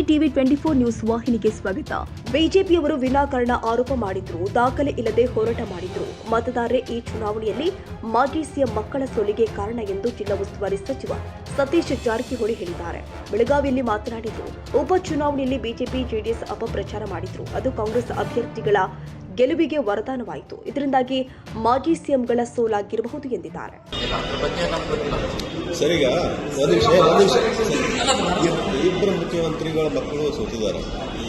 TV 24 news ವಾಹಿನಿಗೆ ಸ್ವಾಗತ. ಬಿಜೆಪಿಯವರು ವಿನಾಕಾರಣ ಆರೋಪ ಮಾಡಿದ್ರು, ದಾಖಲೆ ಇಲ್ಲದೆ ಹೋರಾಟ ಮಾಡಿದ್ರು. ಮತದಾರರೇ ಈ ಚುನಾವಣೆಯಲ್ಲಿ ಮಾಜಿ ಸಿಎಂ ಮಕ್ಕಳ ಸೋಲಿಗೆ ಕಾರಣ ಎಂದು ಜಿಲ್ಲಾ ಉಸ್ತುವಾರಿ ಸಚಿವ ಸತೀಶ್ ಜಾರಕಿಹೊಳಿ ಹೇಳಿದ್ದಾರೆ. ಬೆಳಗಾವಿಯಲ್ಲಿ ಮಾತನಾಡಿದರು. ಉಪಚುನಾವಣೆಯಲ್ಲಿ ಬಿಜೆಪಿ ಜೆಡಿಎಸ್ ಅಪಪ್ರಚಾರ ಮಾಡಿದ್ರು. ಅದು ಕಾಂಗ್ರೆಸ್ ಅಭ್ಯರ್ಥಿಗಳ ಗೆಲುವಿಗೆ ವರದಾನವಾಯಿತು. ಇದರಿಂದಾಗಿ ಮಾಜಿ ಸಿಎಂಗಳ ಸೋಲಾಗಿರಬಹುದು ಎಂದಿದ್ದಾರೆ. ಇಬ್ಬರು ಮುಖ್ಯಮಂತ್ರಿಗಳ ಮಕ್ಕಳು ಸೋತಿದ್ದಾರೆ.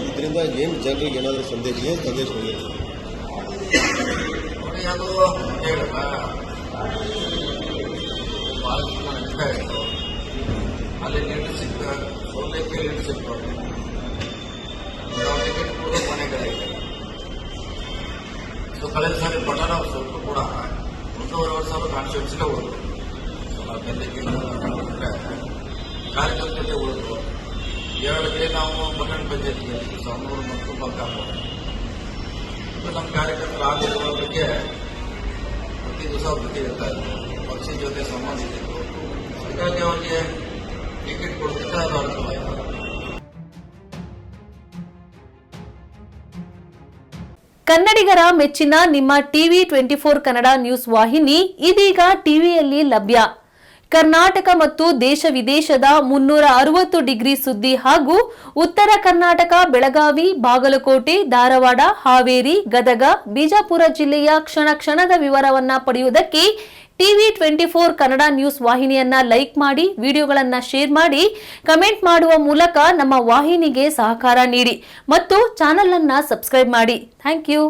ಇದರಿಂದ ಏನು ಜನರಿಗೆ ಏನಾದರೂ ಸಂದೇಶ ಹೋಗಿದೆ? ಅಲ್ಲಿ ಲೀಡರ್ಶಿಪ್ ಸೋಲಕ್ಕೆ ಲೀಡರ್ಶಿಪ್ ಟಿಕೆಟ್ ಕೂಡ ಮನೆಗಳಾಗಿದೆ. ಸೊ ಕಳೆದ ಸಾರಿ ಪಟ್ಟಣ ಸ್ವಲ್ಪ ಕೂಡ 1.5 ವರ್ಷ ಕಾನ್ಸ್ಟಿಟ್ಯೂನ್ಸಿಗೆ ಹೋದ್ರು. ಸೊ ನಾವು ಕಾರ್ಯಕರ್ತರಿಗೆ ಹೋದ್ರು. 2 ಕಡೆ ನಾವು ಪಟ್ಟಣ ಪಂಚಾಯತ್ ಗೆಲ್ತೀವಿ. 100 ಮತ್ತು ಮಲ್ಕಾಪುರ. ನಮ್ಮ ಕಾರ್ಯಕರ್ತರು ಆಗಿರುವ ಬಗ್ಗೆ ಪ್ರತಿ ದಿವಸ ಭೇಟಿ ಇರ್ತಾ ಇದ್ರು. ಪಕ್ಷದ ಜೊತೆ ಸಂಬಂಧ ಇದ್ದಿತ್ತು. ಹಾಗಾಗಿ ಅವರಿಗೆ ಟಿಕೆಟ್ ಕೊಡ್ತಿದ್ದ ಅದು ಅರ್ಥವಾಯಿತು. ಕನ್ನಡಿಗರ ಮೆಚ್ಚಿನ ನಿಮ್ಮ ಟಿವಿ 24 ಕನ್ನಡ ನ್ಯೂಸ್ ವಾಹಿನಿ ಇದೀಗ ಟಿವಿಯಲ್ಲಿ ಲಭ್ಯ. ಕರ್ನಾಟಕ ಮತ್ತು ದೇಶ ವಿದೇಶದ 360 ಡಿಗ್ರಿ ಸುದ್ದಿ ಹಾಗೂ ಉತ್ತರ ಕರ್ನಾಟಕ, ಬೆಳಗಾವಿ, ಬಾಗಲಕೋಟೆ, ಧಾರವಾಡ, ಹಾವೇರಿ, ಗದಗ, ಬಿಜಾಪುರ ಜಿಲ್ಲೆಯ ಕ್ಷಣ ಕ್ಷಣದ ವಿವರವನ್ನ ಪಡೆಯುವುದಕ್ಕೆ ಟಿವಿ 24 ಕನ್ನಡ ನ್ಯೂಸ್ ವಾಹಿನಿಯನ್ನ ಲೈಕ್ ಮಾಡಿ, ವಿಡಿಯೋಗಳನ್ನ ಶೇರ್ ಮಾಡಿ, ಕಮೆಂಟ್ ಮಾಡುವ ಮೂಲಕ ನಮ್ಮ ವಾಹಿನಿಗೆ ಸಹಕಾರ ನೀಡಿ ಮತ್ತು ಚಾನೆಲ್ ಅನ್ನ ಸಬ್ಸ್ಕ್ರೈಬ್ ಮಾಡಿ. Thank you.